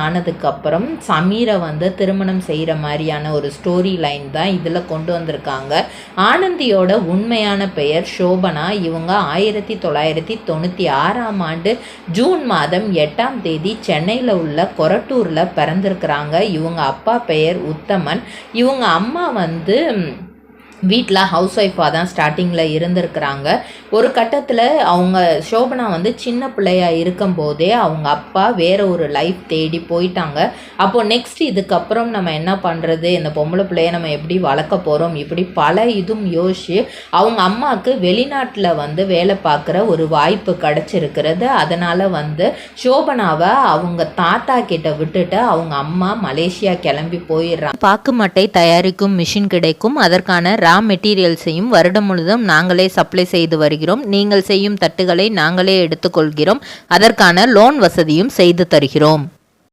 ஆனதுக்கப்புறம் சமீரை வந்து திருமணம் செய்கிற மாதிரியான ஒரு ஸ்டோரி லைன் தான் இதில் கொண்டு வந்திருக்காங்க. ஆனந்தியோட உண்மையான பெயர் சோபனா. இவங்க 1996ஆம் ஆண்டு ஜூன் மாதம் 8ஆம் தேதி சென்னையில் உள்ள கொரட்டூரில் பிறந்திருக்கிறாங்க. இவங்க அப்பா பெயர் உத்தமன். இவங்க அம்மா வந்து வீட்டில் ஹவுஸ் ஒய்ஃபாக தான் ஸ்டார்டிங்கில் இருந்திருக்கிறாங்க. ஒரு கட்டத்தில் அவங்க சோபனா வந்து சின்ன பிள்ளையாக இருக்கும்போதே அவங்க அப்பா வேறு ஒரு லைஃப் தேடி போயிட்டாங்க. அப்போது நெக்ஸ்ட் இதுக்கப்புறம் நம்ம என்ன பண்ணுறது, இந்த பொம்பளை பிள்ளைய நம்ம எப்படி வளர்க்க போகிறோம், இப்படி பல இதுவும் யோசிச்சு அவங்க அம்மாவுக்கு வெளிநாட்டில் வந்து வேலை பார்க்குற ஒரு வாய்ப்பு கிடச்சிருக்கிறது. அதனால் வந்து சோபனாவை அவங்க தாத்தா கிட்ட விட்டுட்டு அவங்க அம்மா மலேசியா கிளம்பி போயிடுறாங்க. பாக்கு மட்டை தயாரிக்கும் மிஷின் கிடைக்கும். அதற்கான ரா மெட்டீரியல்ஸையும் வருடம் முழுவதும் நாங்களே சப்ளை செய்து வருகிறோம். நீங்கள் செய்யும் தட்டுகளை நாங்களே எடுத்துக்கொள்கிறோம். அதற்கான லோன் வசதியும் செய்து தருகிறோம்.